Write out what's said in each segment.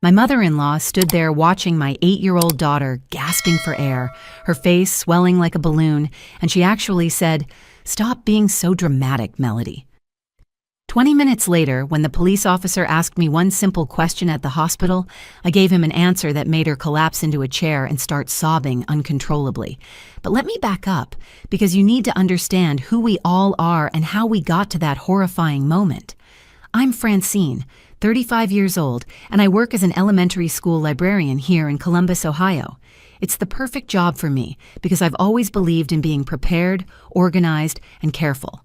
My mother-in-law stood there watching my 8-year-old daughter gasping for air, her face swelling like a balloon, and she actually said, "Stop being so dramatic, Melody." 20 minutes later, when the police officer asked me one simple question at the hospital, I gave him an answer that made her collapse into a chair and start sobbing uncontrollably. But let me back up, because you need to understand who we all are and how we got to that horrifying moment. I'm Francine, 35 years old, and I work as an elementary school librarian here in Columbus, Ohio. It's the perfect job for me because I've always believed in being prepared, organized, and careful.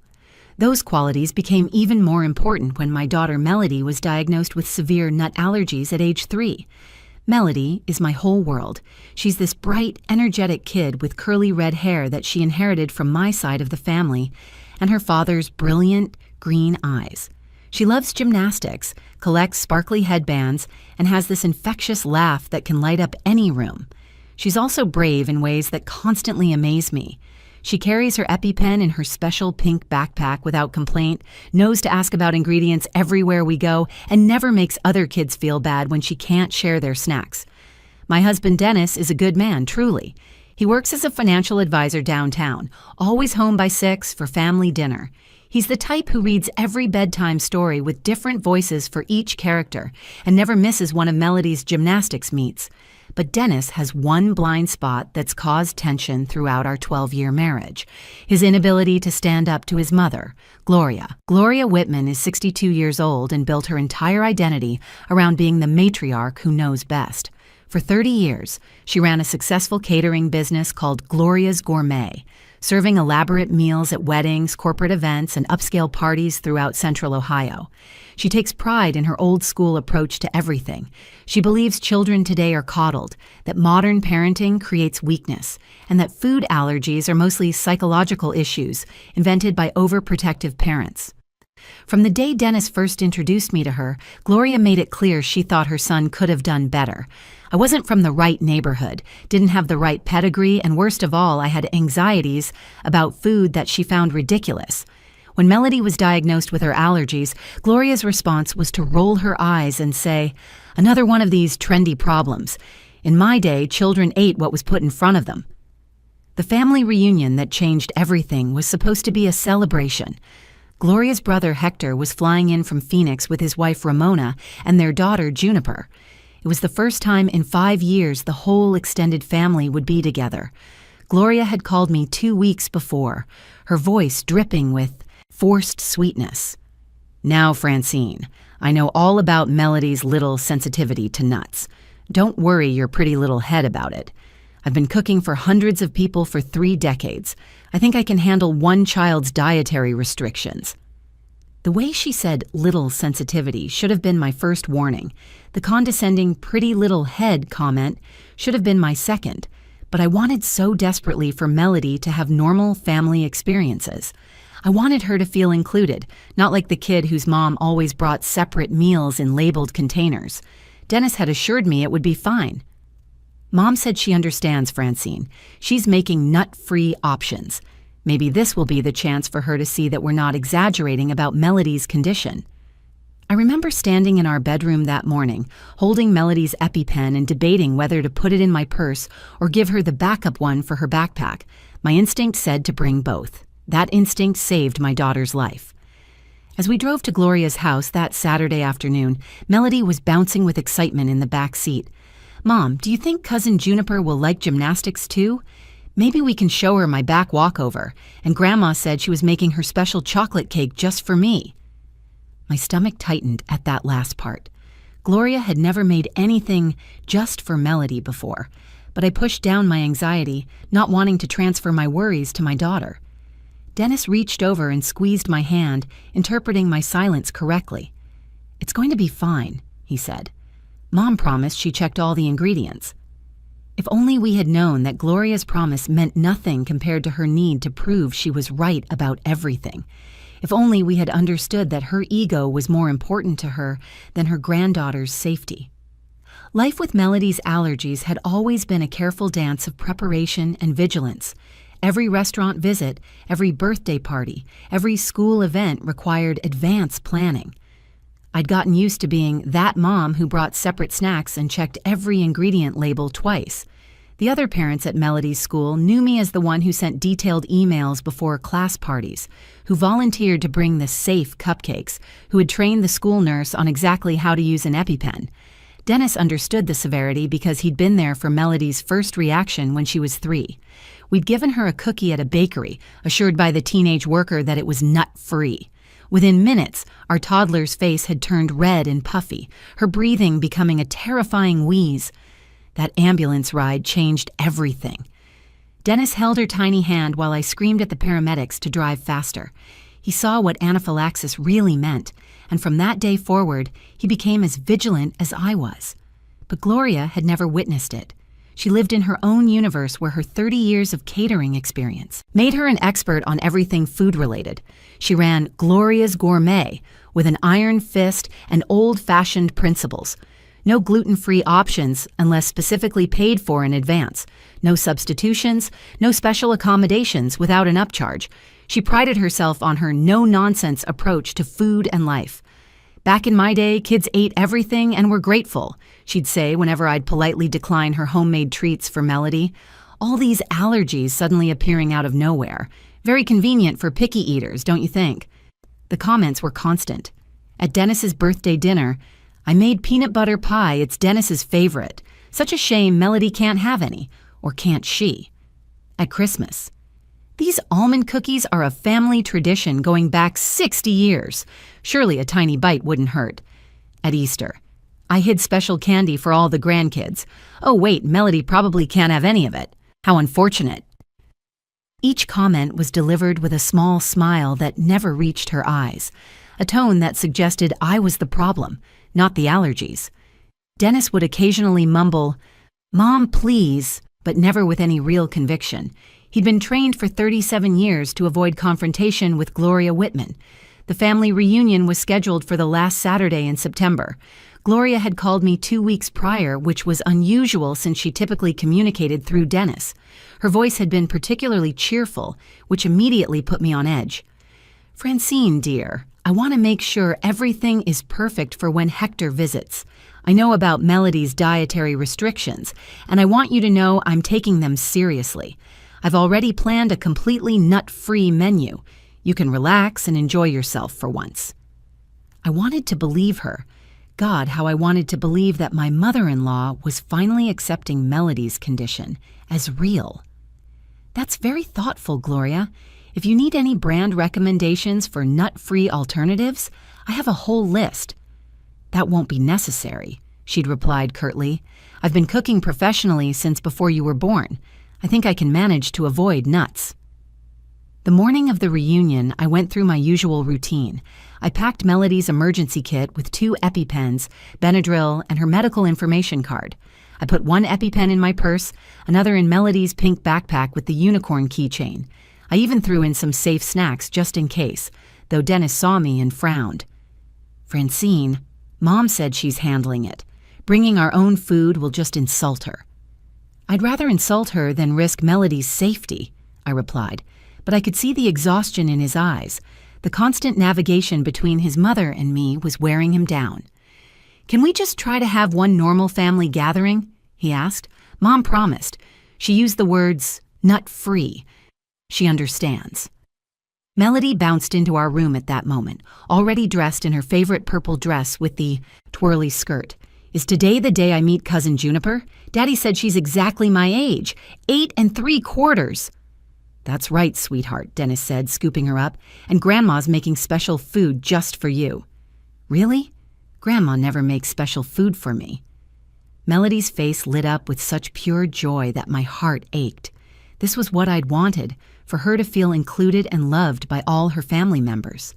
Those qualities became even more important when my daughter Melody was diagnosed with severe nut allergies at age 3. Melody is my whole world. She's this bright, energetic kid with curly red hair that she inherited from my side of the family, and her father's brilliant, green eyes. She loves gymnastics, collects sparkly headbands, and has this infectious laugh that can light up any room. She's also brave in ways that constantly amaze me. She carries her EpiPen in her special pink backpack without complaint, knows to ask about ingredients everywhere we go, and never makes other kids feel bad when she can't share their snacks. My husband Dennis is a good man, truly. He works as a financial advisor downtown, always home by 6 for family dinner. He's the type who reads every bedtime story with different voices for each character and never misses one of Melody's gymnastics meets. But Dennis has one blind spot that's caused tension throughout our 12-year marriage: his inability to stand up to his mother, Gloria. Gloria Whitman is 62 years old and built her entire identity around being the matriarch who knows best. For 30 years, she ran a successful catering business called Gloria's Gourmet, serving elaborate meals at weddings, corporate events, and upscale parties throughout Central Ohio. She takes pride in her old-school approach to everything. She believes children today are coddled, that modern parenting creates weakness, and that food allergies are mostly psychological issues invented by overprotective parents. From the day Dennis first introduced me to her, Gloria made it clear she thought her son could have done better. I wasn't from the right neighborhood, didn't have the right pedigree, and worst of all, I had anxieties about food that she found ridiculous. When Melody was diagnosed with her allergies, Gloria's response was to roll her eyes and say, "Another one of these trendy problems. In my day, children ate what was put in front of them." The family reunion that changed everything was supposed to be a celebration. Gloria's brother Hector was flying in from Phoenix with his wife Ramona and their daughter Juniper. It was the first time in 5 years the whole extended family would be together. Gloria had called me 2 weeks before, her voice dripping with forced sweetness. "Now, Francine, I know all about Melody's little sensitivity to nuts. Don't worry your pretty little head about it. I've been cooking for hundreds of people for 3 decades. I think I can handle one child's dietary restrictions." The way she said little sensitivity should have been my first warning. The condescending pretty little head comment should have been my second. But I wanted so desperately for Melody to have normal family experiences. I wanted her to feel included, not like the kid whose mom always brought separate meals in labeled containers. Dennis had assured me it would be fine. "Mom said she understands, Francine. She's making nut-free options. Maybe this will be the chance for her to see that we're not exaggerating about Melody's condition." I remember standing in our bedroom that morning, holding Melody's EpiPen and debating whether to put it in my purse or give her the backup one for her backpack. My instinct said to bring both. That instinct saved my daughter's life. As we drove to Gloria's house that Saturday afternoon, Melody was bouncing with excitement in the back seat. "Mom, do you think Cousin Juniper will like gymnastics too? Maybe we can show her my back walkover, and Grandma said she was making her special chocolate cake just for me." My stomach tightened at that last part. Gloria had never made anything just for Melody before, but I pushed down my anxiety, not wanting to transfer my worries to my daughter. Dennis reached over and squeezed my hand, interpreting my silence correctly. "It's going to be fine," he said. "Mom promised she checked all the ingredients." If only we had known that Gloria's promise meant nothing compared to her need to prove she was right about everything. If only we had understood that her ego was more important to her than her granddaughter's safety. Life with Melody's allergies had always been a careful dance of preparation and vigilance. Every restaurant visit, every birthday party, every school event required advance planning. I'd gotten used to being that mom who brought separate snacks and checked every ingredient label twice. The other parents at Melody's school knew me as the one who sent detailed emails before class parties, who volunteered to bring the safe cupcakes, who had trained the school nurse on exactly how to use an EpiPen. Dennis understood the severity because he'd been there for Melody's first reaction when she was 3. We'd given her a cookie at a bakery, assured by the teenage worker that it was nut-free. Within minutes, our toddler's face had turned red and puffy, her breathing becoming a terrifying wheeze. That ambulance ride changed everything. Dennis held her tiny hand while I screamed at the paramedics to drive faster. He saw what anaphylaxis really meant, and from that day forward, he became as vigilant as I was. But Gloria had never witnessed it. She lived in her own universe where her 30 years of catering experience made her an expert on everything food-related. She ran Gloria's Gourmet with an iron fist and old-fashioned principles. No gluten-free options unless specifically paid for in advance. No substitutions, no special accommodations without an upcharge. She prided herself on her no-nonsense approach to food and life. "Back in my day, kids ate everything and were grateful," she'd say whenever I'd politely decline her homemade treats for Melody. All these allergies suddenly appearing out of nowhere. Very convenient for picky eaters, don't you think? The comments were constant. At Dennis's birthday dinner, "I made peanut butter pie, it's Dennis's favorite. Such a shame Melody can't have any, or can't she?" At Christmas, "These almond cookies are a family tradition going back 60 years. Surely a tiny bite wouldn't hurt." At Easter, "I hid special candy for all the grandkids. Oh wait, Melody probably can't have any of it. How unfortunate." Each comment was delivered with a small smile that never reached her eyes, a tone that suggested I was the problem, not the allergies. Dennis would occasionally mumble, "Mom, please," but never with any real conviction. He'd been trained for 37 years to avoid confrontation with Gloria Whitman. The family reunion was scheduled for the last Saturday in September. Gloria had called me 2 weeks prior, which was unusual since she typically communicated through Dennis. Her voice had been particularly cheerful, which immediately put me on edge. "Francine, dear, I want to make sure everything is perfect for when Hector visits. I know about Melody's dietary restrictions, and I want you to know I'm taking them seriously. I've already planned a completely nut-free menu. You can relax and enjoy yourself for once." I wanted to believe her. God, how I wanted to believe that my mother-in-law was finally accepting Melody's condition as real. "That's very thoughtful, Gloria. If you need any brand recommendations for nut-free alternatives, I have a whole list." "That won't be necessary," she'd replied curtly. "I've been cooking professionally since before you were born. I think I can manage to avoid nuts." The morning of the reunion, I went through my usual routine. I packed Melody's emergency kit with 2 EpiPens, Benadryl, and her medical information card. I put one EpiPen in my purse, another in Melody's pink backpack with the unicorn keychain. I even threw in some safe snacks just in case, though Dennis saw me and frowned. "Francine, Mom said she's handling it. Bringing our own food will just insult her." "I'd rather insult her than risk Melody's safety," I replied, but I could see the exhaustion in his eyes. The constant navigation between his mother and me was wearing him down. "Can we just try to have one normal family gathering?" he asked. "Mom promised. She used the words, nut-free. She understands." Melody bounced into our room at that moment, already dressed in her favorite purple dress with the twirly skirt. "Is today the day I meet Cousin Juniper? Daddy said she's exactly my age, 8 3/4. "That's right, sweetheart," Dennis said, scooping her up, "and Grandma's making special food just for you." "Really? Grandma never makes special food for me." Melody's face lit up with such pure joy that my heart ached. This was what I'd wanted, for her to feel included and loved by all her family members.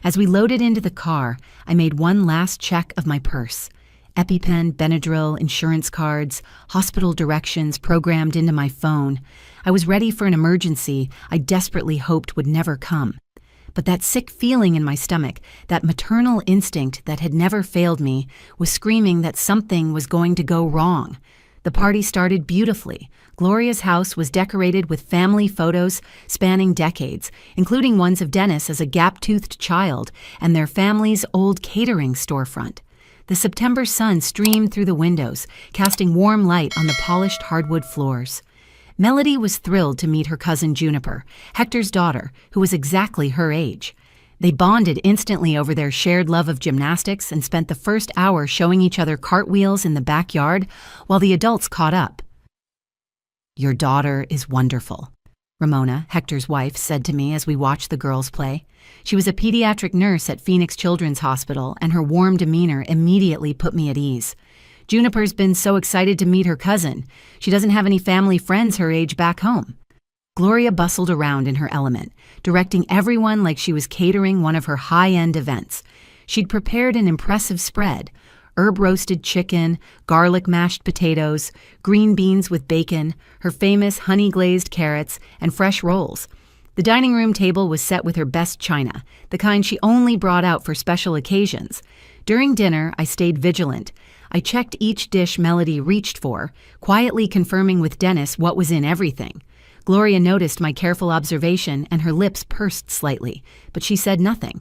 As we loaded into the car, I made one last check of my purse. EpiPen, Benadryl, insurance cards, hospital directions programmed into my phone. I was ready for an emergency I desperately hoped would never come. But that sick feeling in my stomach, that maternal instinct that had never failed me, was screaming that something was going to go wrong. The party started beautifully. Gloria's house was decorated with family photos spanning decades, including ones of Dennis as a gap-toothed child and their family's old catering storefront. The September sun streamed through the windows, casting warm light on the polished hardwood floors. Melody was thrilled to meet her cousin Juniper, Hector's daughter, who was exactly her age. They bonded instantly over their shared love of gymnastics and spent the first hour showing each other cartwheels in the backyard while the adults caught up. "Your daughter is wonderful," Ramona, Hector's wife, said to me as we watched the girls play. She was a pediatric nurse at Phoenix Children's Hospital, and her warm demeanor immediately put me at ease. Juniper's been so excited to meet her cousin. She doesn't have any family friends her age back home. Gloria bustled around in her element, directing everyone like she was catering one of her high-end events. She'd prepared an impressive spread: herb-roasted chicken, garlic mashed potatoes, green beans with bacon, her famous honey-glazed carrots, and fresh rolls. The dining room table was set with her best china, the kind she only brought out for special occasions. During dinner, I stayed vigilant. I checked each dish Melody reached for, quietly confirming with Dennis what was in everything. Gloria noticed my careful observation and her lips pursed slightly, but she said nothing.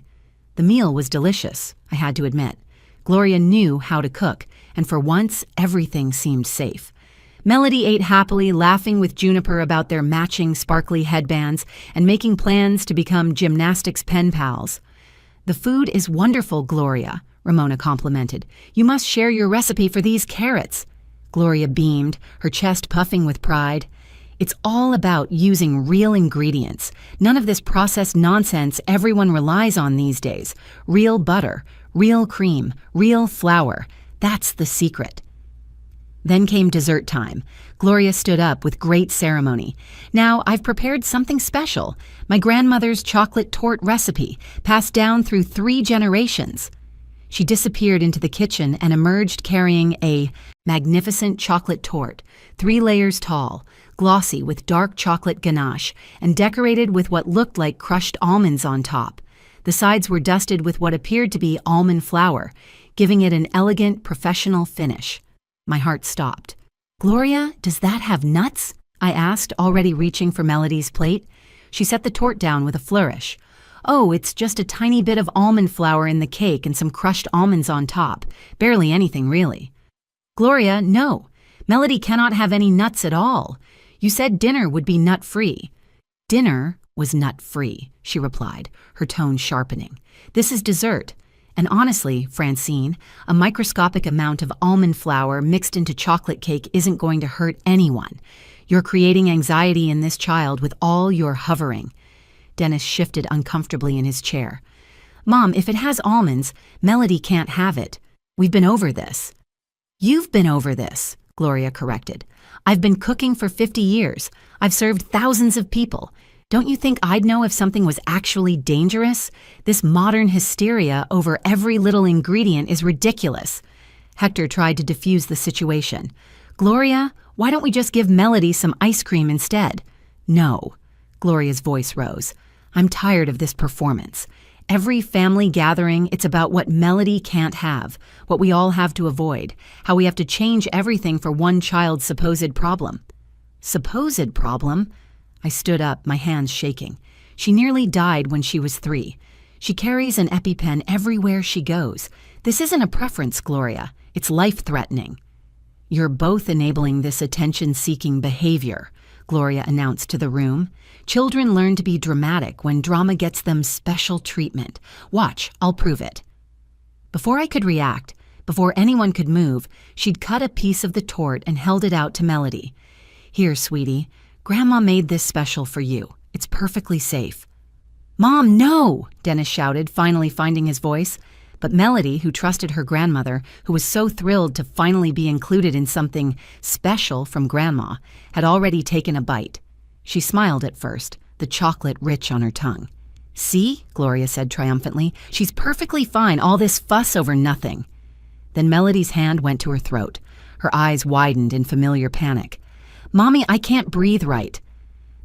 The meal was delicious, I had to admit. Gloria knew how to cook, and for once, everything seemed safe. Melody ate happily, laughing with Juniper about their matching sparkly headbands and making plans to become gymnastics pen pals. "The food is wonderful, Gloria," Ramona complimented. "You must share your recipe for these carrots." Gloria beamed, her chest puffing with pride. "It's all about using real ingredients. None of this processed nonsense everyone relies on these days. Real butter, real cream, real flour. That's the secret." Then came dessert time. Gloria stood up with great ceremony. "Now, I've prepared something special. My grandmother's chocolate torte recipe, passed down through 3 generations. She disappeared into the kitchen and emerged carrying a magnificent chocolate torte, 3 layers tall, glossy with dark chocolate ganache, and decorated with what looked like crushed almonds on top. The sides were dusted with what appeared to be almond flour, giving it an elegant, professional finish. My heart stopped. "Gloria, does that have nuts?" I asked, already reaching for Melody's plate. She set the torte down with a flourish. "Oh, it's just a tiny bit of almond flour in the cake and some crushed almonds on top. Barely anything, really." "Gloria, no. Melody cannot have any nuts at all. You said dinner would be nut-free." "Dinner was nut-free," she replied, her tone sharpening. "This is dessert. And honestly, Francine, a microscopic amount of almond flour mixed into chocolate cake isn't going to hurt anyone. You're creating anxiety in this child with all your hovering." Dennis shifted uncomfortably in his chair. "Mom, if it has almonds, Melody can't have it. We've been over this." "You've been over this," Gloria corrected. "I've been cooking for 50 years. I've served thousands of people. Don't you think I'd know if something was actually dangerous? This modern hysteria over every little ingredient is ridiculous." Hector tried to defuse the situation. "Gloria, why don't we just give Melody some ice cream instead?" "No." Gloria's voice rose. "I'm tired of this performance. Every family gathering, it's about what Melody can't have, what we all have to avoid, how we have to change everything for one child's supposed problem." "Supposed problem?" I stood up, my hands shaking. "She nearly died when she was 3. She carries an EpiPen everywhere she goes. This isn't a preference, Gloria. It's life-threatening." "You're both enabling this attention-seeking behavior," Gloria announced to the room. "Children learn to be dramatic when drama gets them special treatment. Watch, I'll prove it." Before I could react, before anyone could move, she'd cut a piece of the torte and held it out to Melody. "Here, sweetie. Grandma made this special for you. It's perfectly safe." "Mom, no!" Dennis shouted, finally finding his voice. But Melody, who trusted her grandmother, who was so thrilled to finally be included in something special from Grandma, had already taken a bite. She smiled at first, the chocolate rich on her tongue. "See?" Gloria said triumphantly. "She's perfectly fine, all this fuss over nothing." Then Melody's hand went to her throat. Her eyes widened in familiar panic. "Mommy, I can't breathe right."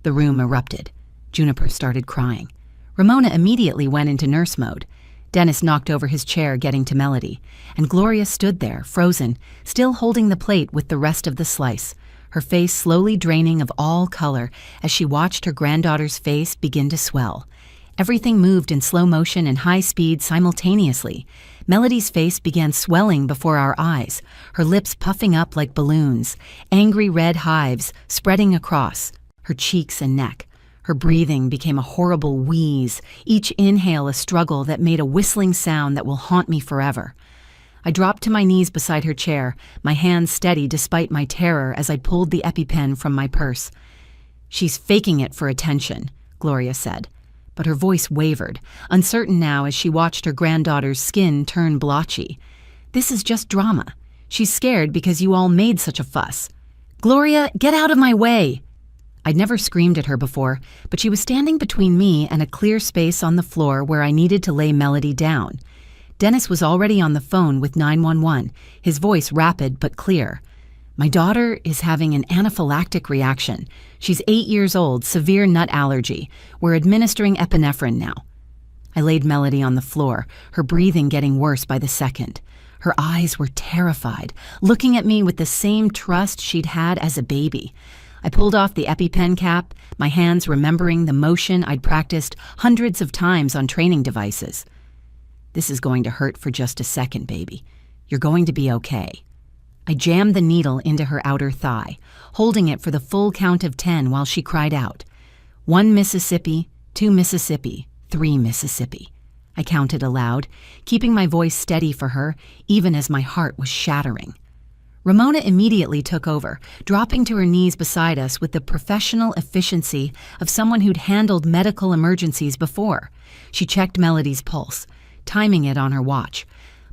The room erupted. Juniper started crying. Ramona immediately went into nurse mode. Dennis knocked over his chair, getting to Melody, and Gloria stood there, frozen, still holding the plate with the rest of the slice, her face slowly draining of all color as she watched her granddaughter's face begin to swell. Everything moved in slow motion and high speed simultaneously. Melody's face began swelling before our eyes, her lips puffing up like balloons, angry red hives spreading across her cheeks and neck. Her breathing became a horrible wheeze, each inhale a struggle that made a whistling sound that will haunt me forever. I dropped to my knees beside her chair, my hands steady despite my terror as I pulled the EpiPen from my purse. "She's faking it for attention," Gloria said. But her voice wavered, uncertain now as she watched her granddaughter's skin turn blotchy. "This is just drama. She's scared because you all made such a fuss. Gloria, get out of my way!" I'd never screamed at her before, but she was standing between me and a clear space on the floor where I needed to lay Melody down. Dennis was already on the phone with 911, his voice rapid but clear. "My daughter is having an anaphylactic reaction. She's 8 years old, severe nut allergy. We're administering epinephrine now." I laid Melody on the floor, her breathing getting worse by the second. Her eyes were terrified, looking at me with the same trust she'd had as a baby. I pulled off the EpiPen cap, my hands remembering the motion I'd practiced hundreds of times on training devices. "This is going to hurt for just a second, baby. You're going to be okay." I jammed the needle into her outer thigh, holding it for the full count of 10 while she cried out. 1 Mississippi, 2 Mississippi, 3 Mississippi. I counted aloud, keeping my voice steady for her, even as my heart was shattering. Ramona immediately took over, dropping to her knees beside us with the professional efficiency of someone who'd handled medical emergencies before. She checked Melody's pulse, timing it on her watch.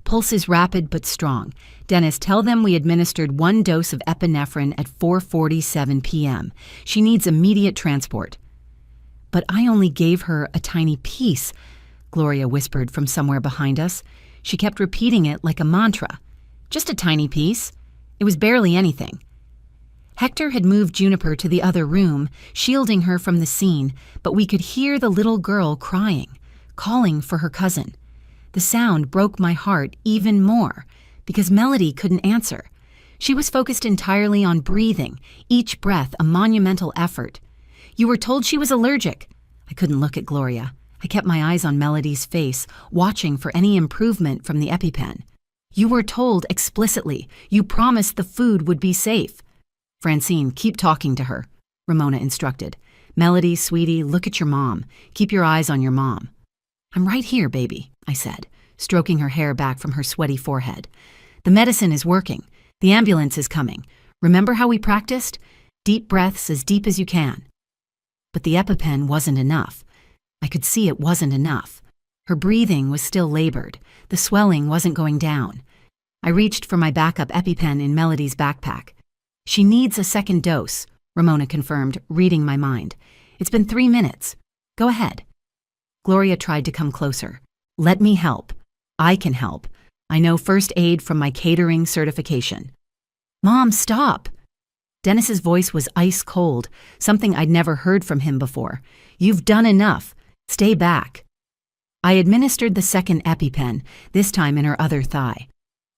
"Pulse is rapid but strong. Dennis, tell them we administered 1 dose of epinephrine at 4:47 p.m. She needs immediate transport." "But I only gave her a tiny piece," Gloria whispered from somewhere behind us. She kept repeating it like a mantra. "Just a tiny piece. It was barely anything." Hector had moved Juniper to the other room, shielding her from the scene, but we could hear the little girl crying, calling for her cousin. The sound broke my heart even more, because Melody couldn't answer. She was focused entirely on breathing, each breath a monumental effort. "You were told she was allergic." I couldn't look at Gloria. I kept my eyes on Melody's face, watching for any improvement from the EpiPen. "You were told explicitly. You promised the food would be safe." "Francine, keep talking to her," Ramona instructed. "Melody, sweetie, look at your mom. Keep your eyes on your mom." "I'm right here, baby," I said, stroking her hair back from her sweaty forehead. "The medicine is working. The ambulance is coming. Remember how we practiced? Deep breaths as deep as you can." But the EpiPen wasn't enough. I could see it wasn't enough. Her breathing was still labored. The swelling wasn't going down. I reached for my backup EpiPen in Melody's backpack. "She needs a second dose," Ramona confirmed, reading my mind. "It's been 3 minutes. Go ahead." Gloria tried to come closer. "Let me help. I can help. I know first aid from my catering certification." "Mom, stop." Dennis's voice was ice cold, something I'd never heard from him before. "You've done enough. Stay back." I administered the second EpiPen, this time in her other thigh.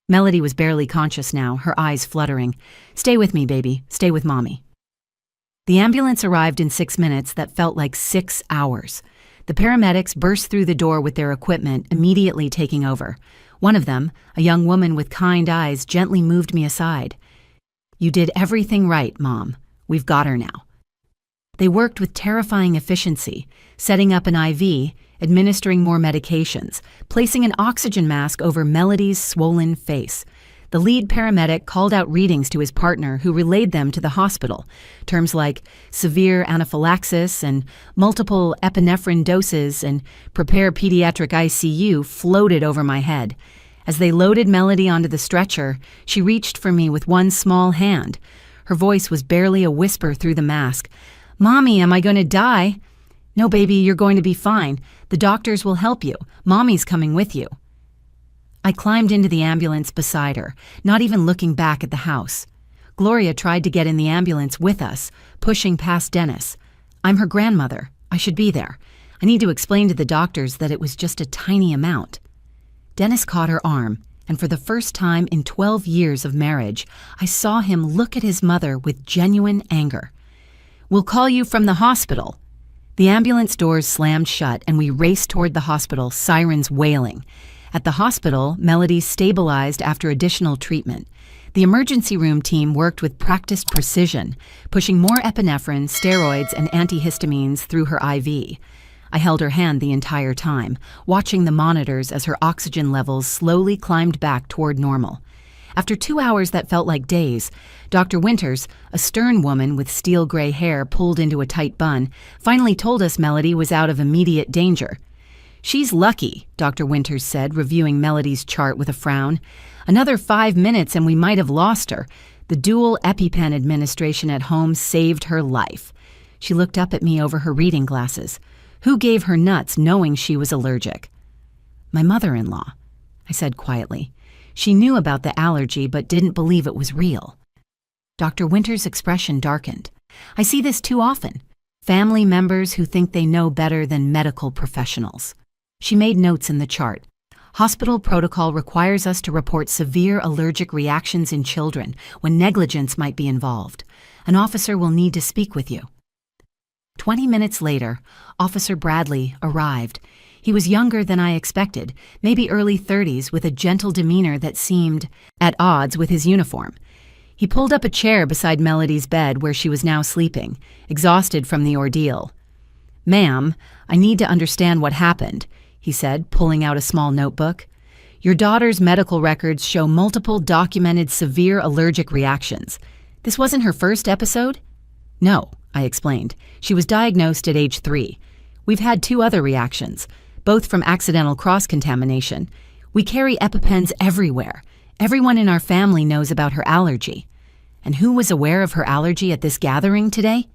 Melody was barely conscious now, her eyes fluttering. "Stay with me, baby. Stay with Mommy." The ambulance arrived in 6 minutes that felt like 6 hours. The paramedics burst through the door with their equipment, immediately taking over. One of them, a young woman with kind eyes, gently moved me aside. "You did everything right, Mom. We've got her now." They worked with terrifying efficiency, setting up an IV, administering more medications, placing an oxygen mask over Melody's swollen face. The lead paramedic called out readings to his partner, who relayed them to the hospital. Terms like severe anaphylaxis and multiple epinephrine doses and prepare pediatric ICU floated over my head. As they loaded Melody onto the stretcher, she reached for me with one small hand. Her voice was barely a whisper through the mask. "Mommy, am I going to die?" "No, baby, you're going to be fine. The doctors will help you. Mommy's coming with you." I climbed into the ambulance beside her, not even looking back at the house. Gloria tried to get in the ambulance with us, pushing past Dennis. "I'm her grandmother. I should be there. I need to explain to the doctors that it was just a tiny amount." Dennis caught her arm, and for the first time in 12 years of marriage, I saw him look at his mother with genuine anger. "We'll call you from the hospital." The ambulance doors slammed shut, and we raced toward the hospital, sirens wailing. At the hospital, Melody stabilized after additional treatment. The emergency room team worked with practiced precision, pushing more epinephrine, steroids, and antihistamines through her IV. I held her hand the entire time, watching the monitors as her oxygen levels slowly climbed back toward normal. After 2 hours that felt like days, Dr. Winters, a stern woman with steel gray hair pulled into a tight bun, finally told us Melody was out of immediate danger. "She's lucky," Dr. Winters said, reviewing Melody's chart with a frown. "Another 5 minutes and we might have lost her. The dual EpiPen administration at home saved her life." She looked up at me over her reading glasses. "Who gave her nuts knowing she was allergic?" "My mother-in-law," I said quietly. She knew about the allergy but didn't believe it was real. Dr. Winters' expression darkened. "I see this too often. Family members who think they know better than medical professionals." She made notes in the chart. "Hospital protocol requires us to report severe allergic reactions in children when negligence might be involved. An officer will need to speak with you." 20 minutes later, Officer Bradley arrived. He was younger than I expected, maybe early 30s, with a gentle demeanor that seemed at odds with his uniform. He pulled up a chair beside Melody's bed where she was now sleeping, exhausted from the ordeal. "Ma'am, I need to understand what happened," he said, pulling out a small notebook. "Your daughter's medical records show multiple documented severe allergic reactions. This wasn't her first episode?" "No," I explained. "She was diagnosed at age 3. We've had 2 other reactions, both from accidental cross-contamination. We carry EpiPens everywhere. Everyone in our family knows about her allergy." "And who was aware of her allergy at this gathering today?"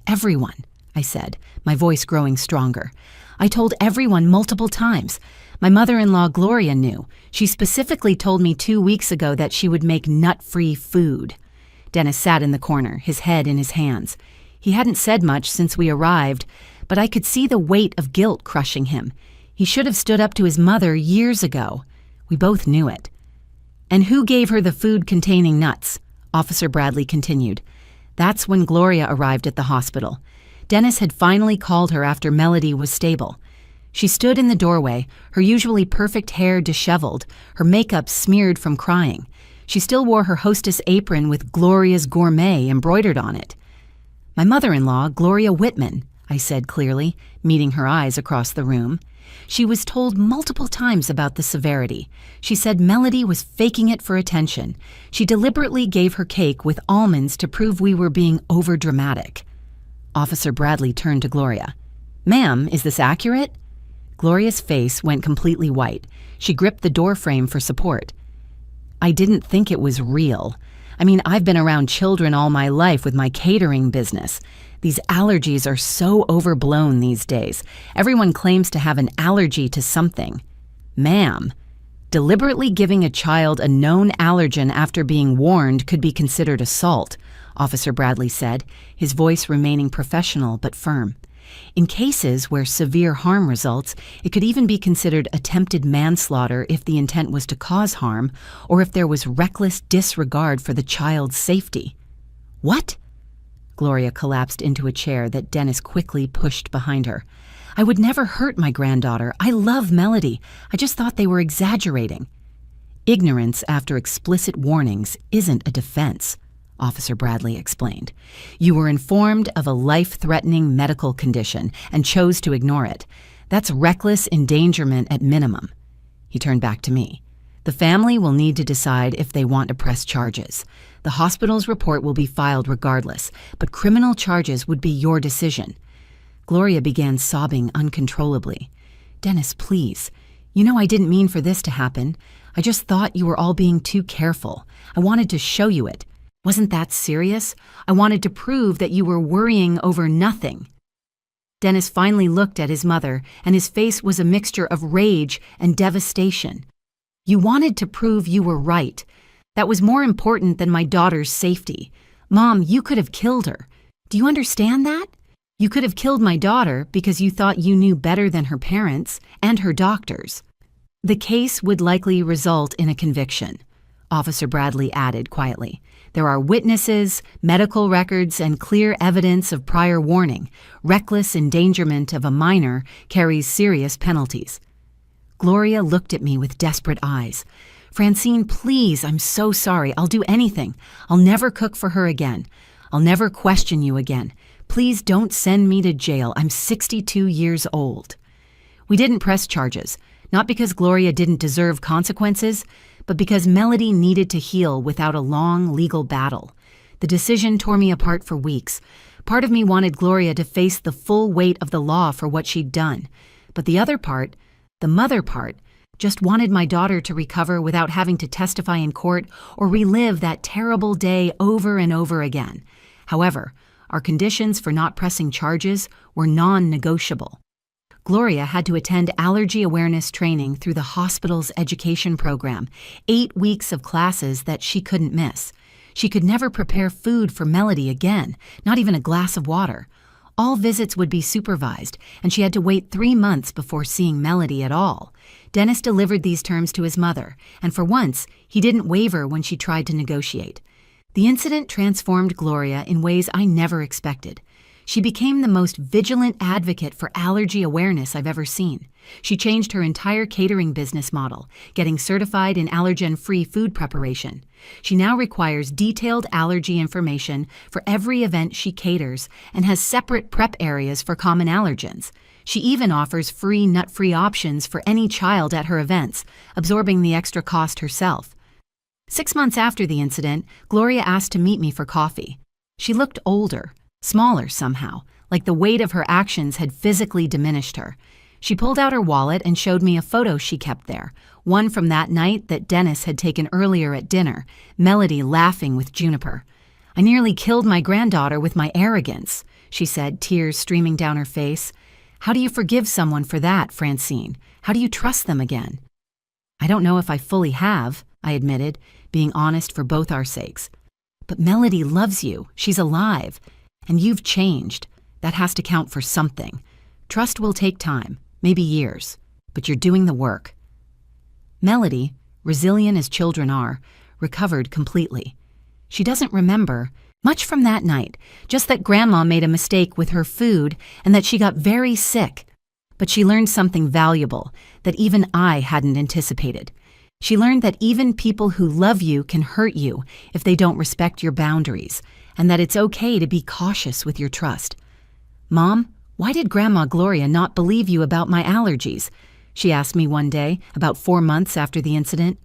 "Everyone," I said, my voice growing stronger. "I told everyone multiple times. My mother-in-law Gloria knew. She specifically told me 2 weeks ago that she would make nut-free food." Dennis sat in the corner, his head in his hands. He hadn't said much since we arrived, but I could see the weight of guilt crushing him. He should have stood up to his mother years ago. We both knew it. "And who gave her the food containing nuts?" Officer Bradley continued. That's when Gloria arrived at the hospital. Dennis had finally called her after Melody was stable. She stood in the doorway, her usually perfect hair disheveled, her makeup smeared from crying. She still wore her hostess apron with Gloria's Gourmet embroidered on it. "My mother-in-law, Gloria Whitman," I said clearly, meeting her eyes across the room. She was told multiple times about the severity. She said Melody was faking it for attention. She deliberately gave her cake with almonds to prove we were being overdramatic. Officer Bradley turned to Gloria. "Ma'am, is this accurate?" Gloria's face went completely white. She gripped the doorframe for support. "I didn't think it was real. I mean, I've been around children all my life with my catering business. These allergies are so overblown these days. Everyone claims to have an allergy to something. Ma'am, deliberately giving a child a known allergen after being warned could be considered assault," Officer Bradley said, his voice remaining professional but firm. "In cases where severe harm results, it could even be considered attempted manslaughter if the intent was to cause harm or if there was reckless disregard for the child's safety." "What?" Gloria collapsed into a chair that Dennis quickly pushed behind her. "I would never hurt my granddaughter. I love Melody. I just thought they were exaggerating." "Ignorance after explicit warnings isn't a defense," Officer Bradley explained. "You were informed of a life-threatening medical condition and chose to ignore it. That's reckless endangerment at minimum." He turned back to me. "The family will need to decide if they want to press charges. The hospital's report will be filed regardless, but criminal charges would be your decision." Gloria began sobbing uncontrollably. "Dennis, please. You know I didn't mean for this to happen. I just thought you were all being too careful. I wanted to show you it. Wasn't that serious? I wanted to prove that you were worrying over nothing." Dennis finally looked at his mother, and his face was a mixture of rage and devastation. "You wanted to prove you were right. That was more important than my daughter's safety. Mom, you could have killed her. Do you understand that? You could have killed my daughter because you thought you knew better than her parents and her doctors." The case would likely result in a conviction, Officer Bradley added quietly. There are witnesses, medical records, and clear evidence of prior warning. Reckless endangerment of a minor carries serious penalties. Gloria looked at me with desperate eyes. Francine, please, I'm so sorry. I'll do anything. I'll never cook for her again. I'll never question you again. Please don't send me to jail. I'm 62 years old. We didn't press charges, not because Gloria didn't deserve consequences, but because Melody needed to heal without a long legal battle. The decision tore me apart for weeks. Part of me wanted Gloria to face the full weight of the law for what she'd done. But the other part, the mother part, just wanted my daughter to recover without having to testify in court or relive that terrible day over and over again. However, our conditions for not pressing charges were non-negotiable. Gloria had to attend allergy awareness training through the hospital's education program, 8 weeks of classes that she couldn't miss. She could never prepare food for Melody again, not even a glass of water. All visits would be supervised, and she had to wait 3 months before seeing Melody at all. Dennis delivered these terms to his mother, and for once, he didn't waver when she tried to negotiate. The incident transformed Gloria in ways I never expected. She became the most vigilant advocate for allergy awareness I've ever seen. She changed her entire catering business model, getting certified in allergen-free food preparation. She now requires detailed allergy information for every event she caters and has separate prep areas for common allergens. She even offers free nut-free options for any child at her events, absorbing the extra cost herself. 6 months after the incident, Gloria asked to meet me for coffee. She looked older, smaller somehow, like the weight of her actions had physically diminished her. She pulled out her wallet and showed me a photo she kept there, one from that night that Dennis had taken earlier at dinner, Melody laughing with Juniper. "I nearly killed my granddaughter with my arrogance," she said, tears streaming down her face. "How do you forgive someone for that, Francine? How do you trust them again?" "I don't know if I fully have," I admitted, being honest for both our sakes. "But Melody loves you. She's alive. And you've changed. That has to count for something. Trust will take time, maybe years, but you're doing the work." Melody, resilient as children are, recovered completely. She doesn't remember much from that night, just that Grandma made a mistake with her food and that she got very sick. But she learned something valuable that even I hadn't anticipated. She learned that even people who love you can hurt you if they don't respect your boundaries, and that it's okay to be cautious with your trust. "Mom, why did Grandma Gloria not believe you about my allergies?" she asked me one day, about 4 months after the incident.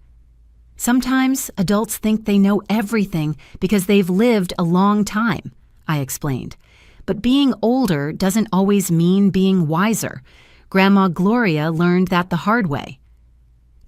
"Sometimes adults think they know everything because they've lived a long time," I explained. "But being older doesn't always mean being wiser. Grandma Gloria learned that the hard way."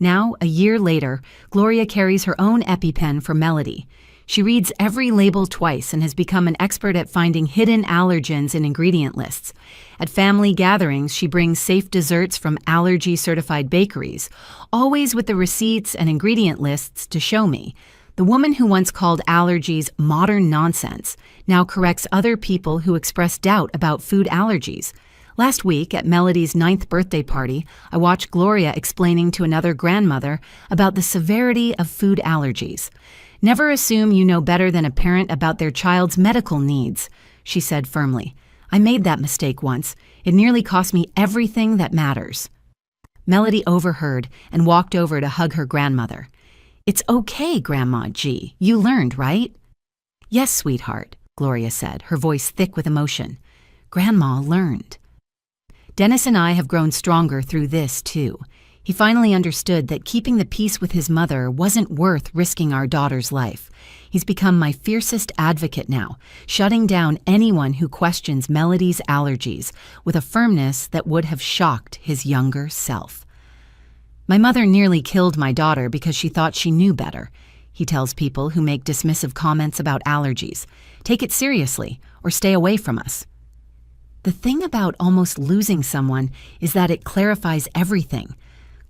Now, a year later, Gloria carries her own EpiPen for Melody. She reads every label twice and has become an expert at finding hidden allergens in ingredient lists. At family gatherings, she brings safe desserts from allergy-certified bakeries, always with the receipts and ingredient lists to show me. The woman who once called allergies modern nonsense now corrects other people who express doubt about food allergies. Last week, at Melody's 9th birthday party, I watched Gloria explaining to another grandmother about the severity of food allergies. "Never assume you know better than a parent about their child's medical needs," she said firmly. "I made that mistake once. It nearly cost me everything that matters." Melody overheard and walked over to hug her grandmother. "It's okay, Grandma G. You learned, right?" "Yes, sweetheart," Gloria said, her voice thick with emotion. "Grandma learned." Dennis and I have grown stronger through this, too. He finally understood that keeping the peace with his mother wasn't worth risking our daughter's life. He's become my fiercest advocate now, shutting down anyone who questions Melody's allergies with a firmness that would have shocked his younger self. "My mother nearly killed my daughter because she thought she knew better," he tells people who make dismissive comments about allergies. "Take it seriously or stay away from us." The thing about almost losing someone is that it clarifies everything.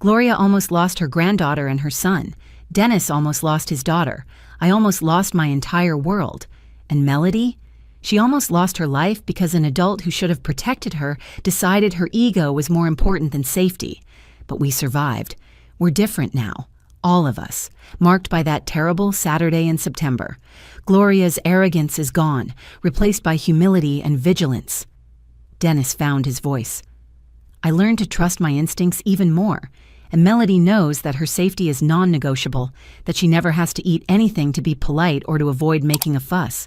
Gloria almost lost her granddaughter and her son. Dennis almost lost his daughter. I almost lost my entire world. And Melody? She almost lost her life because an adult who should have protected her decided her ego was more important than safety. But we survived. We're different now, all of us, marked by that terrible Saturday in September. Gloria's arrogance is gone, replaced by humility and vigilance. Dennis found his voice. I learned to trust my instincts even more, and Melody knows that her safety is non-negotiable, that she never has to eat anything to be polite or to avoid making a fuss.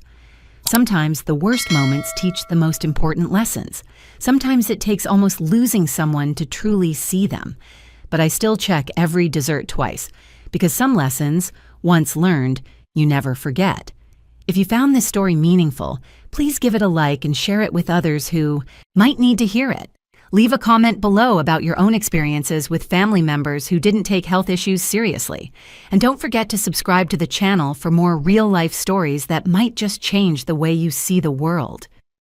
Sometimes the worst moments teach the most important lessons. Sometimes it takes almost losing someone to truly see them. But I still check every dessert twice, because some lessons, once learned, you never forget. If you found this story meaningful, please give it a like and share it with others who might need to hear it. Leave a comment below about your own experiences with family members who didn't take health issues seriously. And don't forget to subscribe to the channel for more real-life stories that might just change the way you see the world.